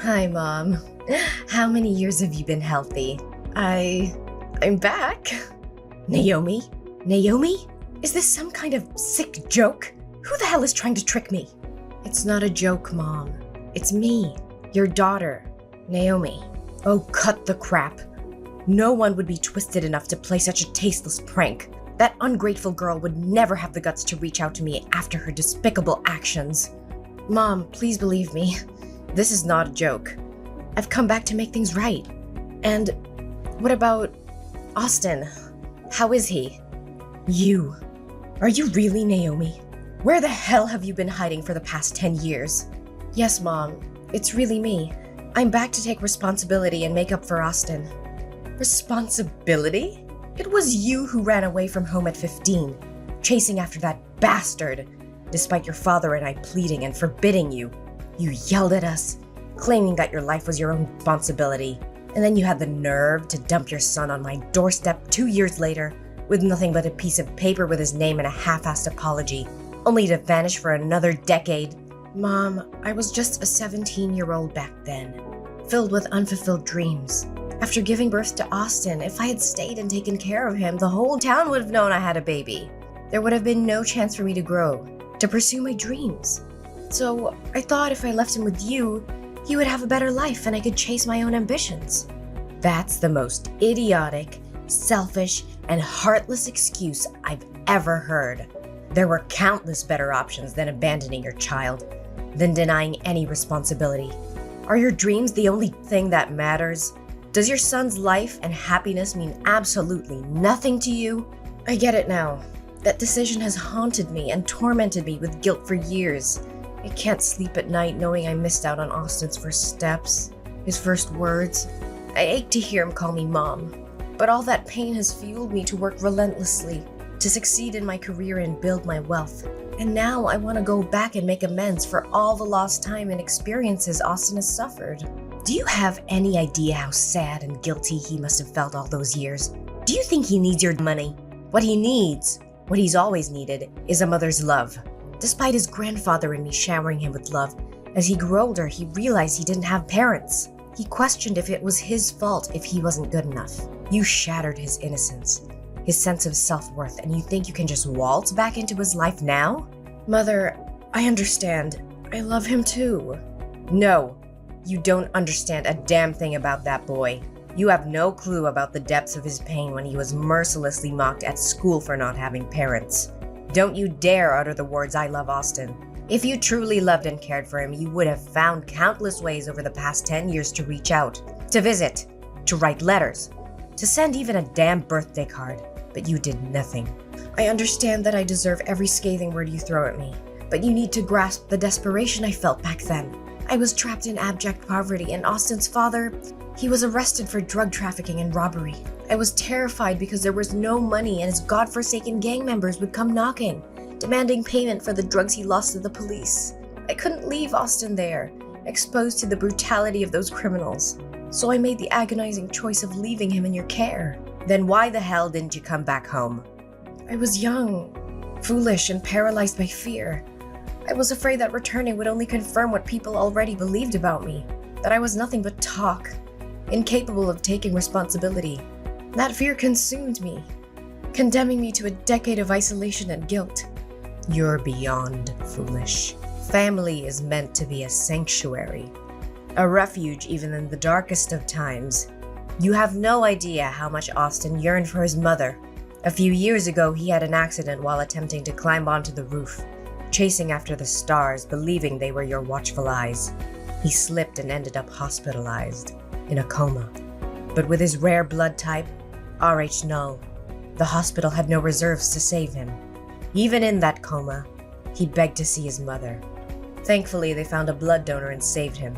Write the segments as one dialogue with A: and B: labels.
A: Hi, Mom. How many years have you been healthy? I'm back. Naomi? Naomi? Is this some kind of sick joke? Who the hell is trying to trick me? It's not a joke, Mom. It's me, your daughter, Naomi. Oh, cut the crap. No one would be twisted enough to play such a tasteless prank. That ungrateful girl would never have the guts to reach out to me after her despicable actions. Mom, please believe me. This is not a joke. I've come back to make things right. And what about Austin? How is he? You. Are you really Naomi? Where the hell have you been hiding for the past 10 years? Yes, Mom. It's really me. I'm back to take responsibility and make up for Austin. Responsibility? It was you who ran away from home at 15, chasing after that bastard, despite your father and I pleading and forbidding you. You yelled at us, claiming that your life was your own responsibility, and then you had the nerve to dump your son on my doorstep 2 years later with nothing but a piece of paper with his name and a half-assed apology, only to vanish for another decade. Mom, I was just a 17-year-old back then, filled with unfulfilled dreams. After giving birth to Austin, if I had stayed and taken care of him, the whole town would have known I had a baby. There would have been no chance for me to grow, to pursue my dreams. So I thought if I left him with you, he would have a better life and I could chase my own ambitions. That's the most idiotic, selfish, and heartless excuse I've ever heard. There were countless better options than abandoning your child, than denying any responsibility. Are your dreams the only thing that matters? Does your son's life and happiness mean absolutely nothing to you? I get it now. That decision has haunted me and tormented me with guilt for years. I can't sleep at night knowing I missed out on Austin's first steps, his first words. I ache to hear him call me Mom. But all that pain has fueled me to work relentlessly, to succeed in my career and build my wealth. And now I want to go back and make amends for all the lost time and experiences Austin has suffered. Do you have any idea how sad and guilty he must have felt all those years? Do you think he needs your money? What he needs, what he's always needed, is a mother's love. Despite his grandfather and me showering him with love, as he grew older, he realized he didn't have parents. He questioned if it was his fault if he wasn't good enough. You shattered his innocence, his sense of self-worth, and you think you can just waltz back into his life now? Mother, I understand. I love him too. No, you don't understand a damn thing about that boy. You have no clue about the depths of his pain when he was mercilessly mocked at school for not having parents. Don't you dare utter the words "I love Austin." If you truly loved and cared for him, you would have found countless ways over the past 10 years to reach out, to visit, to write letters, to send even a damn birthday card. But you did nothing. I understand that I deserve every scathing word you throw at me, but you need to grasp the desperation I felt back then. I was trapped in abject poverty, and Austin's father, he was arrested for drug trafficking and robbery. I was terrified because there was no money and his godforsaken gang members would come knocking, demanding payment for the drugs he lost to the police. I couldn't leave Austin there, exposed to the brutality of those criminals. So I made the agonizing choice of leaving him in your care. Then why the hell didn't you come back home? I was young, foolish, and paralyzed by fear. I was afraid that returning would only confirm what people already believed about me, that I was nothing but talk, incapable of taking responsibility. That fear consumed me, condemning me to a decade of isolation and guilt. You're beyond foolish. Family is meant to be a sanctuary, a refuge even in the darkest of times. You have no idea how much Austin yearned for his mother. A few years ago, he had an accident while attempting to climb onto the roof, chasing after the stars, believing they were your watchful eyes. He slipped and ended up hospitalized, in a coma. But with his rare blood type, Rh null, the hospital had no reserves to save him. Even in that coma, he begged to see his mother. Thankfully, they found a blood donor and saved him.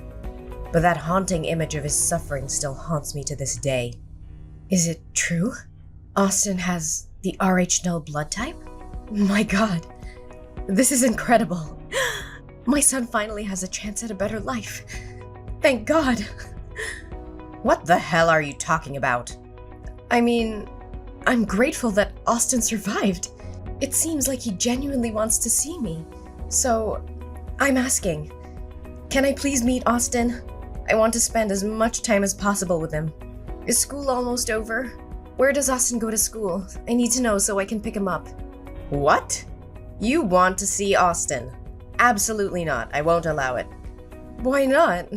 A: But that haunting image of his suffering still haunts me to this day. Is it true? Austin has the Rh null blood type? My God, this is incredible. My son finally has a chance at a better life. Thank God.
B: What the hell are you talking about?
A: I mean, I'm grateful that Austin survived. It seems like he genuinely wants to see me. So, I'm asking, can I please meet Austin? I want to spend as much time as possible with him. Is school almost over? Where does Austin go to school? I need to know so I can pick him up.
B: What? You want to see Austin? Absolutely not. I won't allow it.
A: Why not?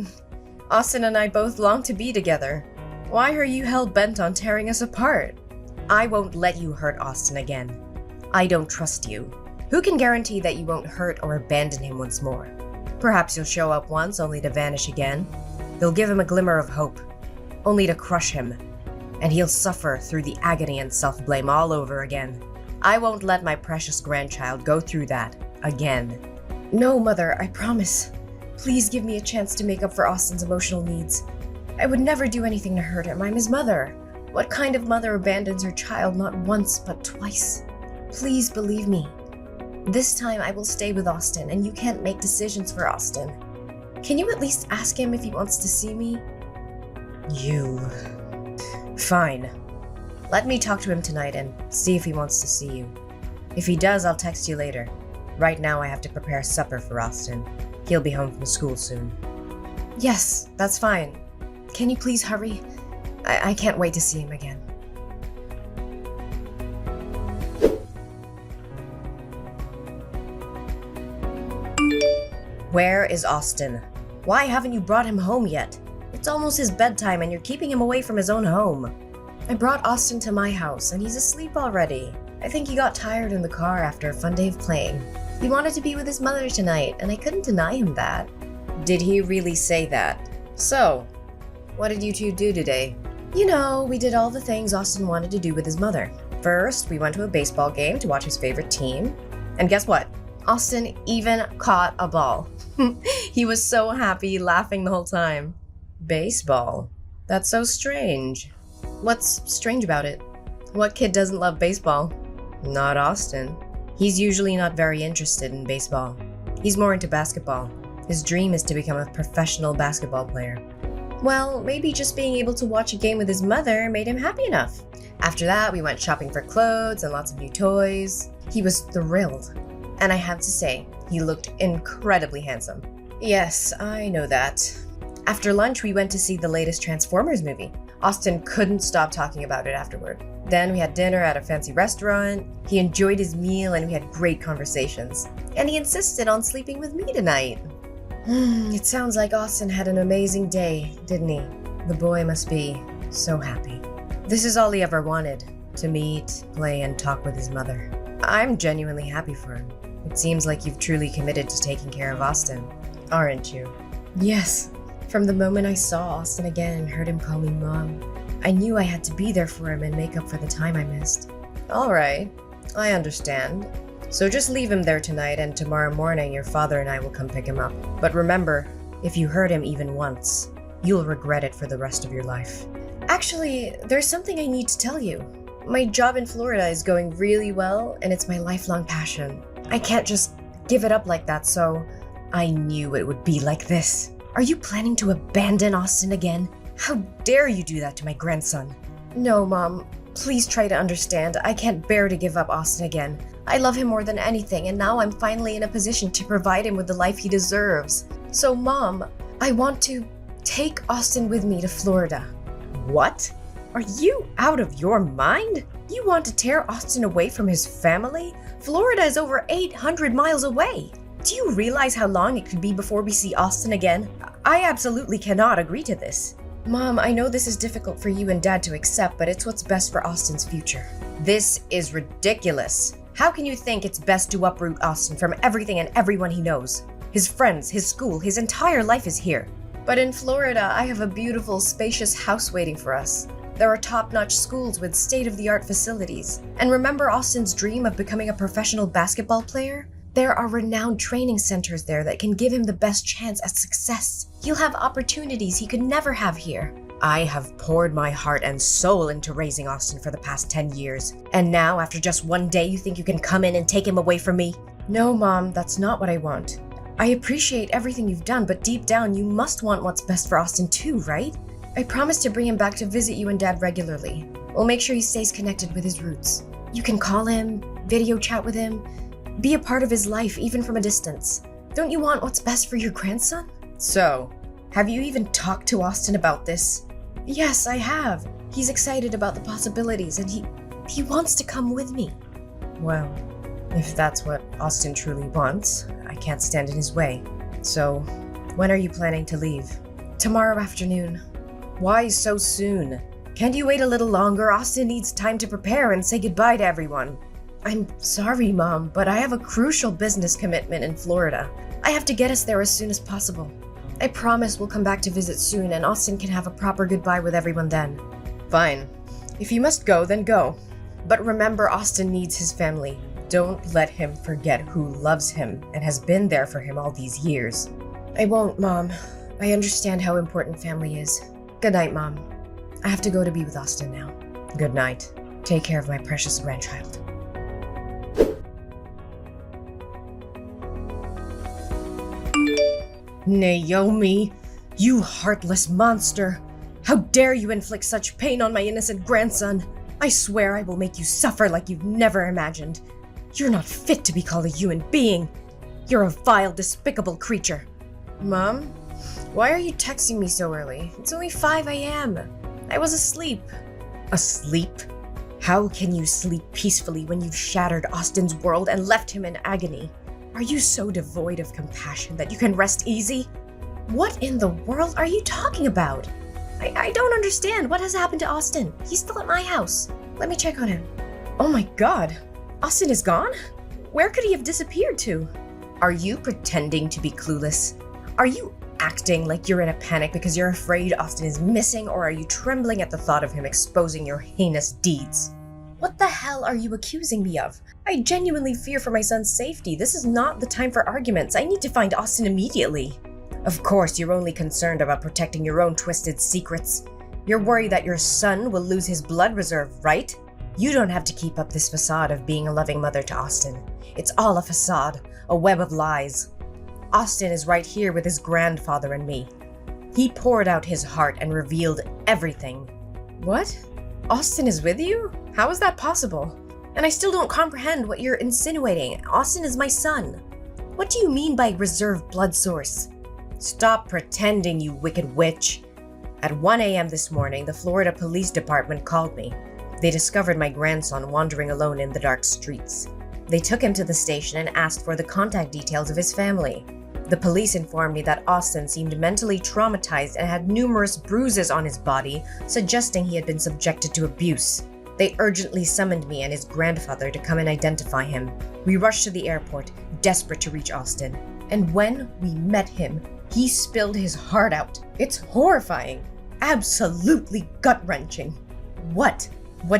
A: Austin and I both long to be together. Why are you hell-bent on tearing us apart?
B: I won't let you hurt Austin again. I don't trust you. Who can guarantee that you won't hurt or abandon him once more? Perhaps you'll show up once only to vanish again. You'll give him a glimmer of hope, only to crush him, and he'll suffer through the agony and self-blame all over again. I won't let my precious grandchild go through that again.
A: No, Mother, I promise. Please give me a chance to make up for Austin's emotional needs. I would never do anything to hurt him. I'm his mother. What kind of mother abandons her child not once but twice? Please believe me. This time I will stay with Austin, and you can't make decisions for Austin. Can you at least ask him if he wants to see me?
B: You... Fine. Let me talk to him tonight and see if he wants to see you. If he does, I'll text you later. Right now I have to prepare supper for Austin. He'll be home from school soon.
A: Yes, that's fine. Can you please hurry? I can't wait to see him again.
B: Where is Austin? Why haven't you brought him home yet? It's almost his bedtime and you're keeping him away from his own home.
A: I brought Austin to my house and he's asleep already. I think he got tired in the car after a fun day of playing. He wanted to be with his mother tonight and I couldn't deny him that.
B: Did he really say that? So, what did you two do today?
A: You know, we did all the things Austin wanted to do with his mother.
B: First, we went to a baseball game to watch his favorite team. And guess what?
A: Austin even caught a ball. He was so happy, laughing the whole time.
B: Baseball? That's so strange.
A: What's strange about it? What kid doesn't love baseball?
B: Not Austin. He's usually not very interested in baseball. He's more into basketball. His dream is to become a professional basketball player.
A: Well, maybe just being able to watch a game with his mother made him happy enough. After that, we went shopping for clothes and lots of new toys. He was thrilled. And I have to say, he looked incredibly handsome.
B: Yes, I know that.
A: After lunch, we went to see the latest Transformers movie. Austin couldn't stop talking about it afterward. Then we had dinner at a fancy restaurant. He enjoyed his meal and we had great conversations. And he insisted on sleeping with me tonight. It sounds like Austin had an amazing day, didn't he? The boy must be so happy.
B: This is all he ever wanted, to meet, play, and talk with his mother. I'm genuinely happy for him. It seems like you've truly committed to taking care of Austin, aren't you?
A: Yes. From the moment I saw Austin again and heard him call me Mom, I knew I had to be there for him and make up for the time I missed.
B: All right, I understand. So just leave him there tonight and tomorrow morning your father and I will come pick him up. But remember, if you hurt him even once, you'll regret it for the rest of your life.
A: Actually, there's something I need to tell you. My job in Florida is going really well and it's my lifelong passion. I can't just give it up like that, so
B: I knew it would be like this.
A: Are you planning to abandon Austin again?
B: How dare you do that to my grandson?
A: No, Mom. Please try to understand. I can't bear to give up Austin again. I love him more than anything, and now I'm finally in a position to provide him with the life he deserves. So, Mom, I want to take Austin with me to Florida.
B: What? Are you out of your mind? You want to tear Austin away from his family? Florida is over 800 miles away. Do you realize how long it could be before we see Austin again? I absolutely cannot agree to this.
A: Mom, I know this is difficult for you and Dad to accept, but it's what's best for Austin's future.
B: This is ridiculous. How can you think it's best to uproot Austin from everything and everyone he knows? His friends, his school, his entire life is here.
A: But in Florida, I have a beautiful, spacious house waiting for us. There are top-notch schools with state-of-the-art facilities. And remember Austin's dream of becoming a professional basketball player? There are renowned training centers there that can give him the best chance at success. He'll have opportunities he could never have here.
B: I have poured my heart and soul into raising Austin for the past 10 years. And now, after just one day, you think you can come in and take him away from me?
A: No, Mom, that's not what I want. I appreciate everything you've done, but deep down, you must want what's best for Austin too, right? I promise to bring him back to visit you and Dad regularly. We'll make sure he stays connected with his roots. You can call him, video chat with him, be a part of his life even from a distance. Don't you want what's best for your grandson?
B: So, Have you even talked to Austin about this? Yes, I have. He's excited about the possibilities and he wants to come with me. Well, if that's what Austin truly wants, I can't stand in his way. So, when are you planning to leave? Tomorrow afternoon. Why so soon? Can't you wait a little longer? Austin needs time to prepare and say goodbye to everyone. I'm sorry, Mom, but I have a crucial business commitment in Florida. I have to get us there as soon as possible. I promise we'll come back to visit soon and Austin can have a proper goodbye with everyone then. Fine. If you must go, then go. But remember, Austin needs his family. Don't let him forget who loves him and has been there for him all these years. I won't, Mom. I understand how important family is. Good night, Mom. I have to go to be with Austin now. Good night. Take care of my precious grandchild. Naomi, you heartless monster! How dare you inflict such pain on my innocent grandson! I swear I will make you suffer like you've never imagined. You're not fit to be called a human being. You're a vile, despicable creature. Mom, why are you texting me so early? It's only 5 a.m. I was asleep. Asleep? How can you sleep peacefully when you've shattered Austin's world and left him in agony? Are you so devoid of compassion that you can rest easy? What in the world are you talking about? I don't understand. What has happened to Austin? He's still at my house. Let me check on him. Oh my god. Austin is gone? Where could he have disappeared to? Are you pretending to be clueless? Are you acting like you're in a panic because you're afraid Austin is missing, or are you trembling at the thought of him exposing your heinous deeds? What the hell are you accusing me of? I genuinely fear for my son's safety. This is not the time for arguments. I need to find Austin immediately. Of course, you're only concerned about protecting your own twisted secrets. You're worried that your son will lose his blood reserve, right? You don't have to keep up this facade of being a loving mother to Austin. It's all a facade, a web of lies. Austin is right here with his grandfather and me. He poured out his heart and revealed everything. What? Austin is with you? How is that possible? And I still don't comprehend what you're insinuating. Austin is my son. What do you mean by reserved blood source? Stop pretending, you wicked witch. At 1 a.m. this morning, the Florida Police Department called me. They discovered my grandson wandering alone in the dark streets. They took him to the station and asked for the contact details of his family. The police informed me that Austin seemed mentally traumatized and had numerous bruises on his body, suggesting he had been subjected to abuse. They urgently summoned me and his grandfather to come and identify him. We rushed to the airport, desperate to reach Austin. And when we met him, he spilled his heart out. It's horrifying. Absolutely gut-wrenching. What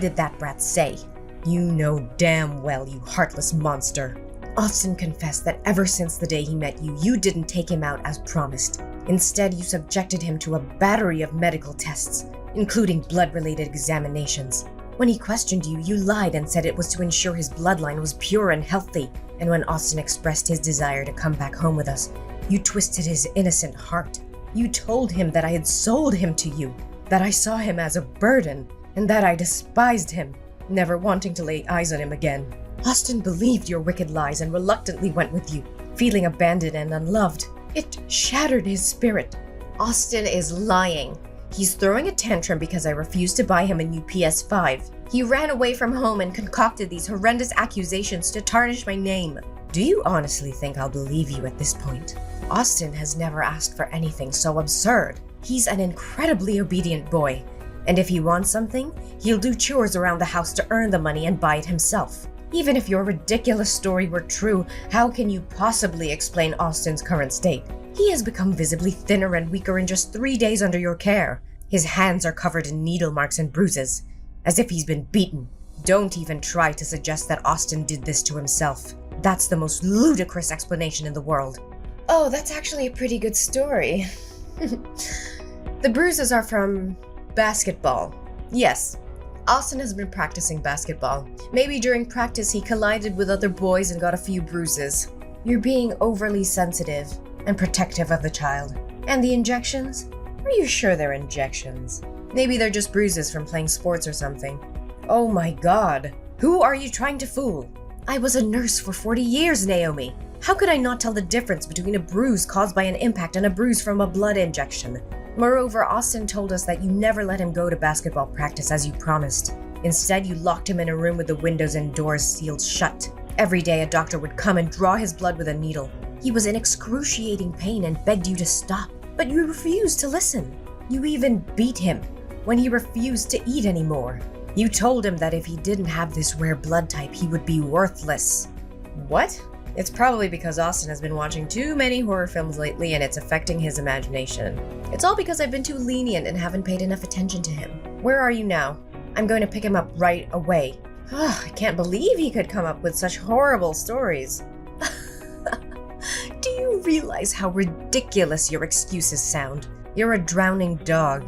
B: did that brat say? You know damn well, you heartless monster. Austin confessed that ever since the day he met you, you didn't take him out as promised. Instead, you subjected him to a battery of medical tests, including blood-related examinations. When he questioned you, you lied and said it was to ensure his bloodline was pure and healthy. And when Austin expressed his desire to come back home with us, you twisted his innocent heart. You told him that I had sold him to you, that I saw him as a burden, and that I despised him, never wanting to lay eyes on him again. Austin believed your wicked lies and reluctantly went with you, feeling abandoned and unloved. It shattered his spirit. Austin is lying. He's throwing a tantrum because I refused to buy him a new PS5. He ran away from home and concocted these horrendous accusations to tarnish my name. Do you honestly think I'll believe you at this point? Austin has never asked for anything so absurd. He's an incredibly obedient boy, and if he wants something, he'll do chores around the house to earn the money and buy it himself. Even if your ridiculous story were true, how can you possibly explain Austin's current state? He has become visibly thinner and weaker in just 3 days under your care. His hands are covered in needle marks and bruises, as if he's been beaten. Don't even try to suggest that Austin did this to himself. That's the most ludicrous explanation in the world. Oh, that's actually a pretty good story. The bruises are from basketball. Yes, Austin has been practicing basketball. Maybe during practice he collided with other boys and got a few bruises. You're being overly sensitive and protective of the child. And the injections? Are you sure they're injections? Maybe they're just bruises from playing sports or something. Oh my god. Who are you trying to fool? I was a nurse for 40 years, Naomi. How could I not tell the difference between a bruise caused by an impact and a bruise from a blood injection? Moreover, Austin told us that you never let him go to basketball practice as you promised. Instead, you locked him in a room with the windows and doors sealed shut. Every day, a doctor would come and draw his blood with a needle. He was in excruciating pain and begged you to stop, but you refused to listen. You even beat him when he refused to eat anymore. You told him that if he didn't have this rare blood type, he would be worthless. What? It's probably because Austin has been watching too many horror films lately and it's affecting his imagination. It's all because I've been too lenient and haven't paid enough attention to him. Where are you now? I'm going to pick him up right away. I can't believe he could come up with such horrible stories. Do you realize how ridiculous your excuses sound? You're a drowning dog,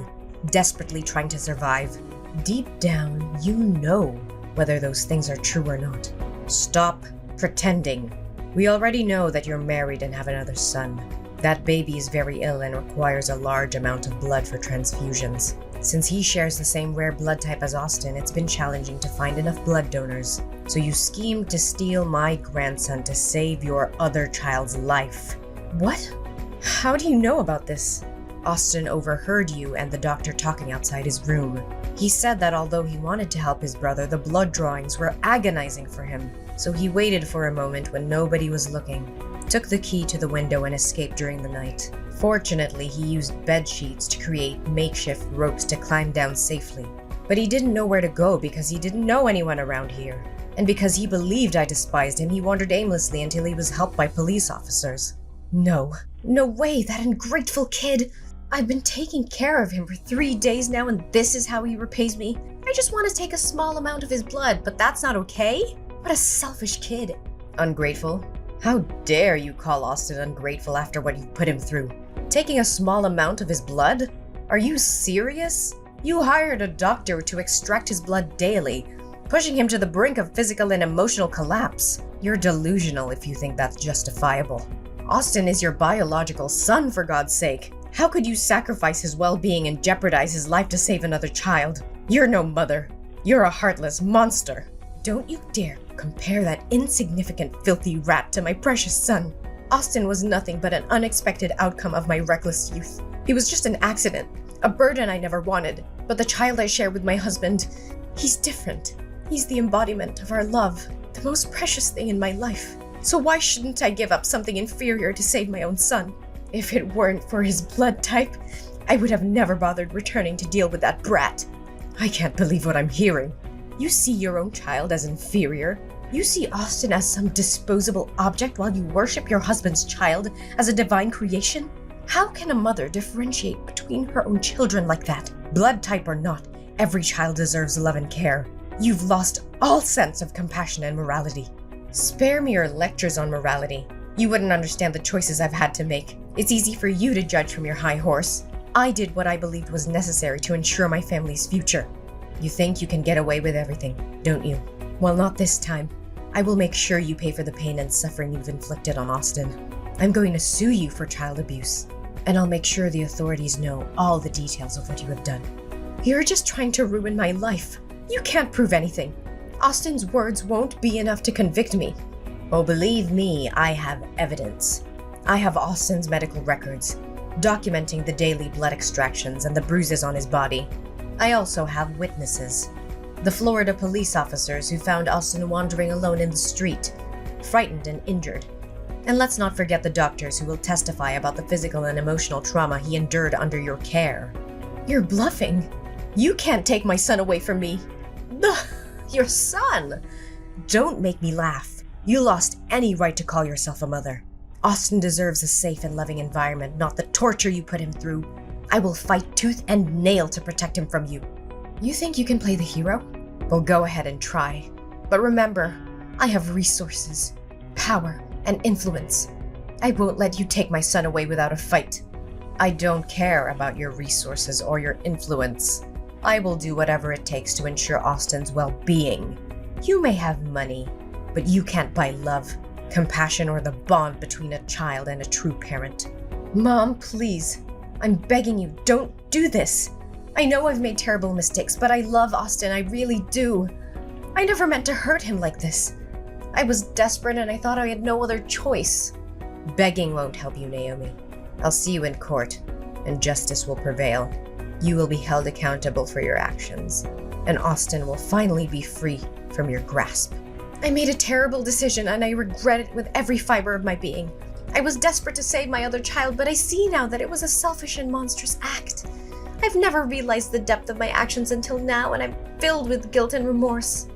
B: desperately trying to survive. Deep down, you know whether those things are true or not. Stop pretending. We already know that you're married and have another son. That baby is very ill and requires a large amount of blood for transfusions. Since he shares the same rare blood type as Austin, it's been challenging to find enough blood donors. So you schemed to steal my grandson to save your other child's life. What? How do you know about this? Austin overheard you and the doctor talking outside his room. He said that although he wanted to help his brother, the blood drawings were agonizing for him. So he waited for a moment when nobody was looking, took the key to the window and escaped during the night. Fortunately, he used bed sheets to create makeshift ropes to climb down safely. But he didn't know where to go because he didn't know anyone around here. And because he believed I despised him, he wandered aimlessly until he was helped by police officers. No way, that ungrateful kid! I've been taking care of him for 3 days now and this is how he repays me? I just want to take a small amount of his blood, but that's not okay? What a selfish kid. Ungrateful? How dare you call Austin ungrateful after what you put him through? Taking a small amount of his blood? Are you serious? You hired a doctor to extract his blood daily, pushing him to the brink of physical and emotional collapse. You're delusional if you think that's justifiable. Austin is your biological son, for God's sake. How could you sacrifice his well-being and jeopardize his life to save another child? You're no mother. You're a heartless monster. Don't you dare compare that insignificant, filthy rat to my precious son. Austin was nothing but an unexpected outcome of my reckless youth. He was just an accident, a burden I never wanted. But the child I share with my husband, he's different. He's the embodiment of our love, the most precious thing in my life. So why shouldn't I give up something inferior to save my own son? If it weren't for his blood type, I would have never bothered returning to deal with that brat. I can't believe what I'm hearing. You see your own child as inferior? You see Austin as some disposable object while you worship your husband's child as a divine creation? How can a mother differentiate between her own children like that? Blood type or not, every child deserves love and care. You've lost all sense of compassion and morality. Spare me your lectures on morality. You wouldn't understand the choices I've had to make. It's easy for you to judge from your high horse. I did what I believed was necessary to ensure my family's future. You think you can get away with everything, don't you? Well, not this time. I will make sure you pay for the pain and suffering you've inflicted on Austin. I'm going to sue you for child abuse, and I'll make sure the authorities know all the details of what you have done. You're just trying to ruin my life. You can't prove anything. Austin's words won't be enough to convict me. Oh, believe me, I have evidence. I have Austin's medical records, documenting the daily blood extractions and the bruises on his body. I also have witnesses. The Florida police officers who found Austin wandering alone in the street, frightened and injured. And let's not forget the doctors who will testify about the physical and emotional trauma he endured under your care. You're bluffing. You can't take my son away from me. Your son? Don't make me laugh. You lost any right to call yourself a mother. Austin deserves a safe and loving environment, not the torture you put him through. I will fight tooth and nail to protect him from you. You think you can play the hero? Well, go ahead and try. But remember, I have resources, power, and influence. I won't let you take my son away without a fight. I don't care about your resources or your influence. I will do whatever it takes to ensure Austin's well-being. You may have money, but you can't buy love, compassion, or the bond between a child and a true parent. Mom, please. I'm begging you, don't do this. I know I've made terrible mistakes, but I love Austin, I really do. I never meant to hurt him like this.
A: I was desperate and I thought I had no other choice.
B: Begging won't help you, Naomi. I'll see you in court, and justice will prevail. You will be held accountable for your actions, and Austin will finally be free from your grasp.
A: I made a terrible decision and I regret it with every fiber of my being. I was desperate to save my other child, but I see now that it was a selfish and monstrous act. I've never realized the depth of my actions until now, and I'm filled with guilt and remorse.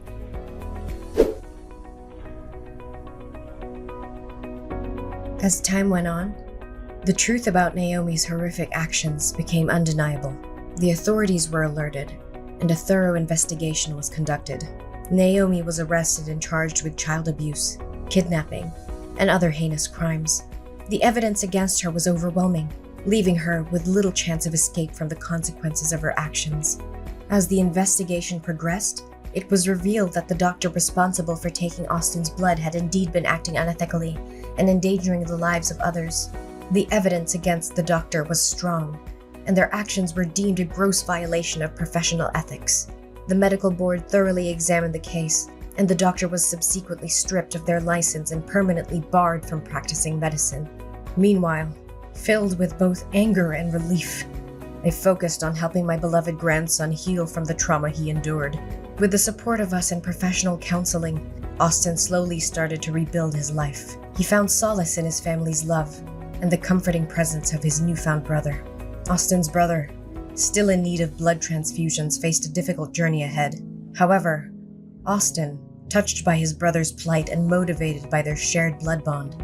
B: As time went on, the truth about Naomi's horrific actions became undeniable. The authorities were alerted, and a thorough investigation was conducted. Naomi was arrested and charged with child abuse, kidnapping, and other heinous crimes. The evidence against her was overwhelming, leaving her with little chance of escape from the consequences of her actions. As the investigation progressed, it was revealed that the doctor responsible for taking Austin's blood had indeed been acting unethically and endangering the lives of others. The evidence against the doctor was strong, and their actions were deemed a gross violation of professional ethics. The medical board thoroughly examined the case, and the doctor was subsequently stripped of their license and permanently barred from practicing medicine. Meanwhile, filled with both anger and relief, I focused on helping my beloved grandson heal from the trauma he endured. With the support of us and professional counseling, Austin slowly started to rebuild his life. He found solace in his family's love and the comforting presence of his newfound brother. Austin's brother, still in need of blood transfusions, faced a difficult journey ahead. However, Austin, touched by his brother's plight and motivated by their shared blood bond,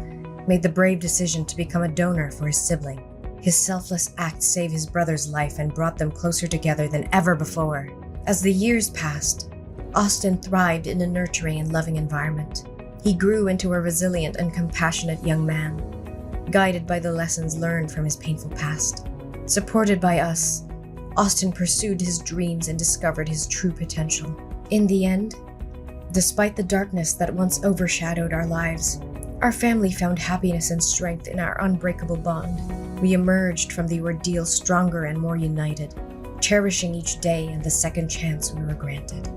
B: made the brave decision to become a donor for his sibling. His selfless act saved his brother's life and brought them closer together than ever before. As the years passed, Austin thrived in a nurturing and loving environment. He grew into a resilient and compassionate young man, guided by the lessons learned from his painful past. Supported by us, Austin pursued his dreams and discovered his true potential. In the end, despite the darkness that once overshadowed our lives, our family found happiness and strength in our unbreakable bond. We emerged from the ordeal stronger and more united, cherishing each day and the second chance we were granted.